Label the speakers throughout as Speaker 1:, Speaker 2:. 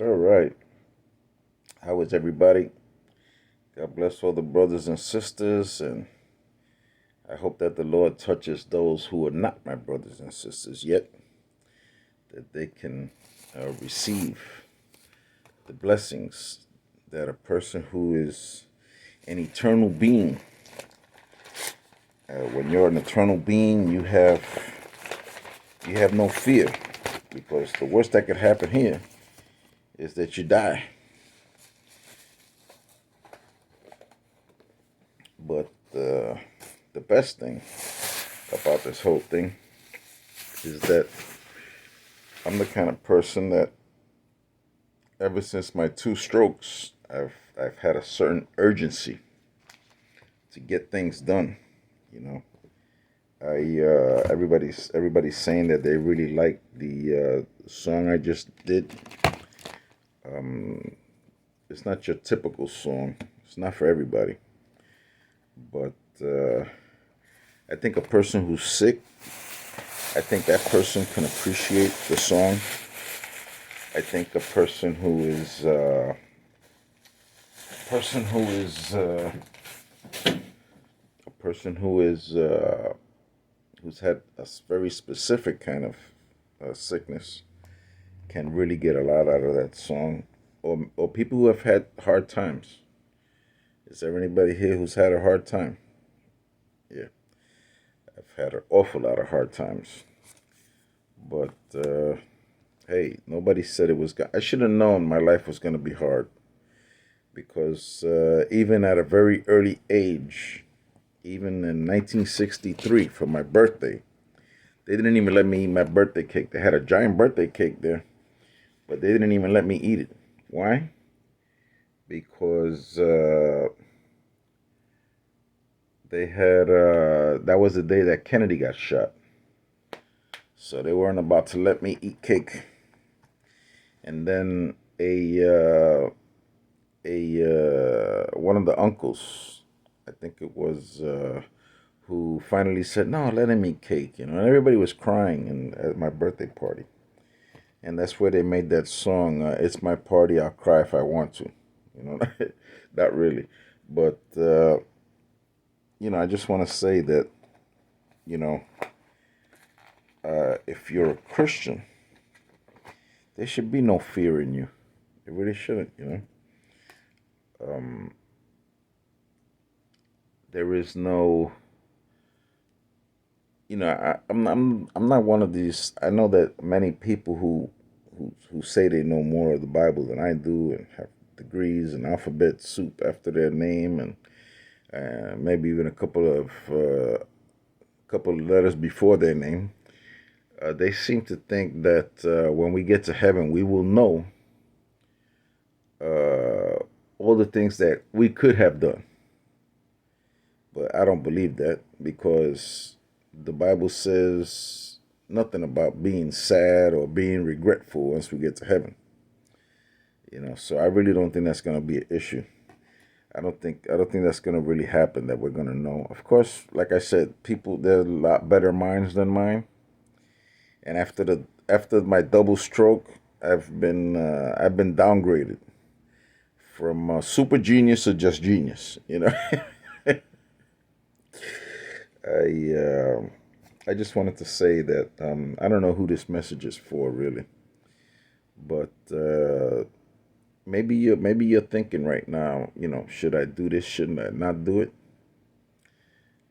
Speaker 1: All right. How is everybody? God bless all the brothers and sisters, and I hope that the Lord touches those who are not my brothers and sisters yet, that they can receive the blessings that a person who is an eternal being, when you're an eternal being, you have no fear, because the worst that could happen here is that you die. But the best thing about this whole thing is that I'm the kind of person that ever since my two strokes, I've had a certain urgency to get things done. You know, everybody's saying that they really like the song I just did. It's not your typical song. It's not for everybody. But I think a person who's sick, I think that person can appreciate the song. I think a person who is a person who is who's had a very specific kind of sickness can really get a lot out of that song, or people who have had hard times. Is there anybody here who's had a hard time? Yeah, I've had an awful lot of hard times, but hey, nobody said it was. I should have known my life was going to be hard, because even at a very early age, even in 1963 for my birthday, they didn't even let me eat my birthday cake. They had a giant birthday cake there, but they didn't even let me eat it. Why? Because they had that was the day that Kennedy got shot, so they weren't about to let me eat cake. And then a one of the uncles, I think it was, who finally said, "No, let him eat cake." And everybody was crying at my birthday party, and that's where they made that song. It's my party. I'll cry if I want to. You know, not really, but I just want to say that you know, if you're a Christian, there should be no fear in you. It really shouldn't. Um, there is no. I'm not one of these. I know that many people who say they know more of the Bible than I do and have degrees and alphabet soup after their name, and maybe even a couple of letters before their name. They seem to think that when we get to heaven, we will know uh, all the things that we could have done. But I don't believe that, because the Bible says nothing about being sad or being regretful once we get to heaven. So I really don't think that's going to be an issue. I don't think that's going to really happen, that we're going to know. Of course, like I said, people, they're a lot better minds than mine. And after my double stroke, I've been downgraded from super genius to just genius. I I just wanted to say that I don't know who this message is for, really, but maybe you're thinking right now, should I do this? Shouldn't I not do it?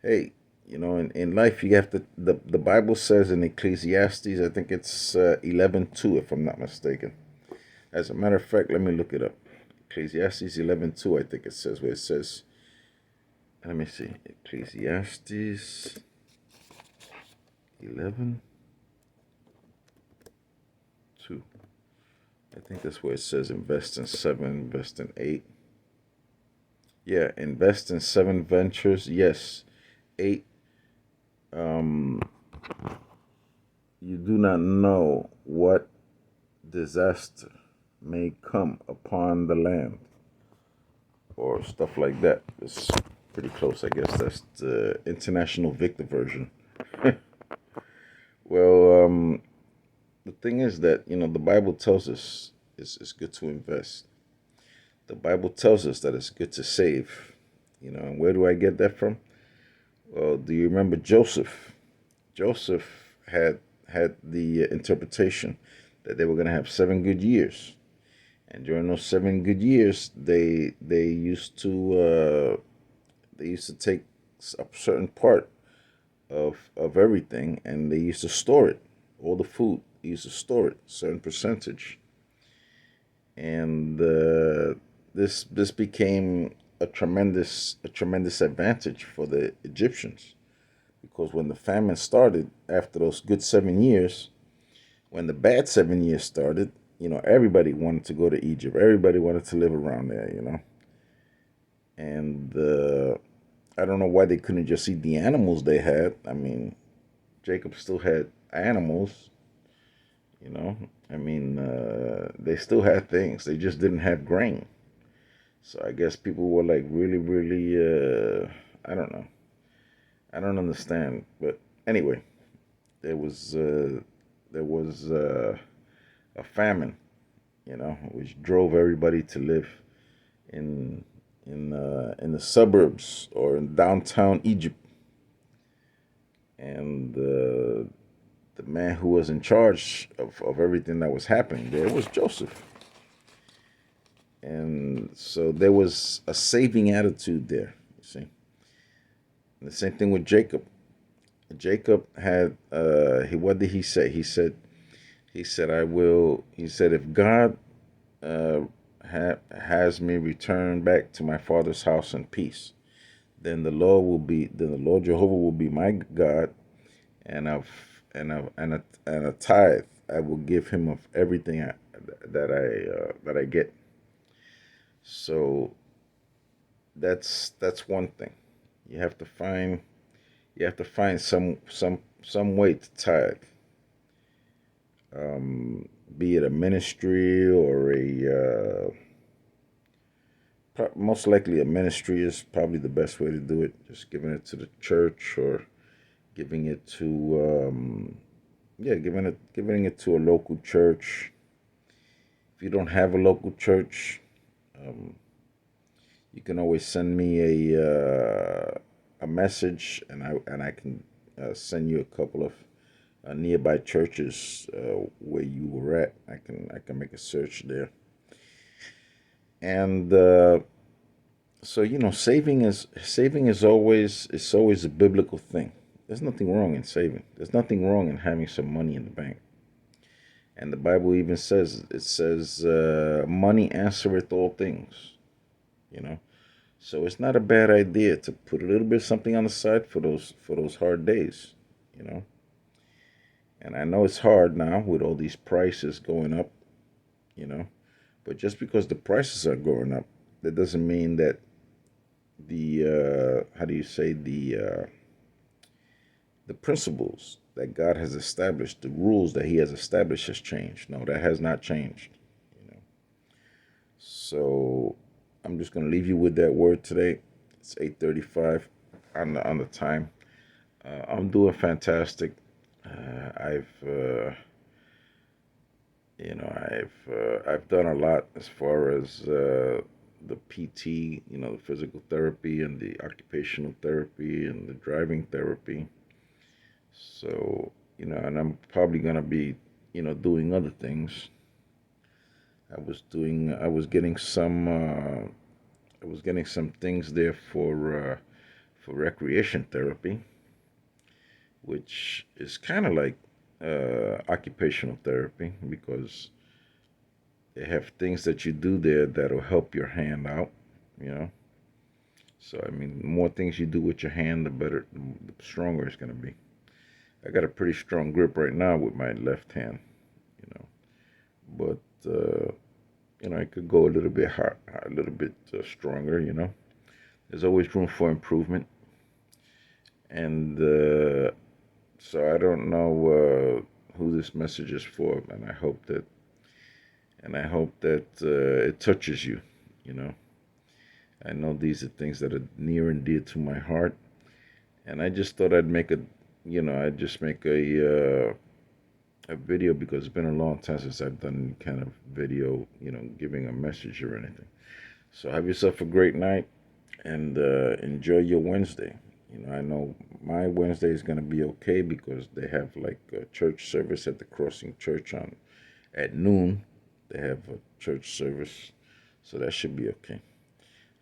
Speaker 1: Hey, in life you have to. The Bible says in Ecclesiastes, I think it's 11:2, if I'm not mistaken. As a matter of fact, let me look it up. Ecclesiastes 11:2, I think it says, where it says, let me see, Ecclesiastes 11:2. I think that's where it says invest in seven, invest in eight. Yeah, invest in seven ventures. Yes, eight. Um, you do not know what disaster may come upon the land, or stuff like that. It's pretty close, I guess. That's the International Victor version. Well, the thing is that the Bible tells us it's good to invest. The Bible tells us that it's good to save. And where do I get that from? Well, do you remember Joseph? Joseph had the interpretation that they were going to have 7 good years, and during those 7 good years, they used to take a certain part of everything, and they used to store it, all the food. They used to store it, certain percentage, and this became a tremendous advantage for the Egyptians, because when the famine started after those good 7 years, when the bad 7 years started, everybody wanted to go to Egypt. Everybody wanted to live around there. And I don't know why they couldn't just eat the animals they had. I mean, Jacob still had animals, you know. I mean, they still had things. They just didn't have grain. So I guess people were like really, really, I don't know. I don't understand. But anyway, there was uh, there was a famine, which drove everybody to live in in the suburbs or in downtown Egypt, and the man who was in charge of everything that was happening there was Joseph. And so there was a saving attitude there, you see. And the same thing with Jacob. Jacob had he what did he say? He said I will. He said if God uh, has me return back to my father's house in peace, then the Lord Jehovah will be my God, and a tithe I will give him of everything that I get. So that's one thing. You have to find some way to tithe, be it a ministry or most likely a ministry is probably the best way to do it. Just giving it to the church, or giving it to yeah, giving it to a local church. If you don't have a local church, um, you can always send me a message, and I can send you a couple of nearby churches where you were at. I can make a search there, and so saving is always a biblical thing. There's nothing wrong in saving. There's nothing wrong in having some money in the bank. And the Bible even says, money answereth all things. You know, so it's not a bad idea to put a little bit of something on the side for those hard days. You know, and I know it's hard now with all these prices going up. You know, but just because the prices are going up, that doesn't mean that the how do you say the principles that God has established, the rules that He has established, has changed. No, that has not changed. You know, so I'm just going to leave you with that word today. It's 8:35 on the time. I'm doing fantastic. I've done a lot as far as the PT, the physical therapy and the occupational therapy and the driving therapy. So, and I'm probably gonna be, doing other things. I was getting some things there for recreation therapy, which is kind of like occupational therapy, because they have things that you do there that'll help your hand out, you know. So I mean, the more things you do with your hand, the better, the stronger it's gonna be. I got a pretty strong grip right now with my left hand, you know, but I could go a little bit hard, a little bit stronger, There's always room for improvement, and so I don't know who this message is for, and I hope that it touches you. You know, I know these are things that are near and dear to my heart, and I just thought I'd just make a video because it's been a long time since I've done any kind of video, giving a message or anything. So have yourself a great night and enjoy your Wednesday. I know my Wednesday is gonna be okay because they have like a church service at the Crossing Church on at noon. They have a church service, so that should be okay.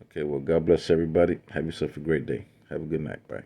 Speaker 1: Okay, well, God bless everybody. Have yourself a great day. Have a good night. Bye.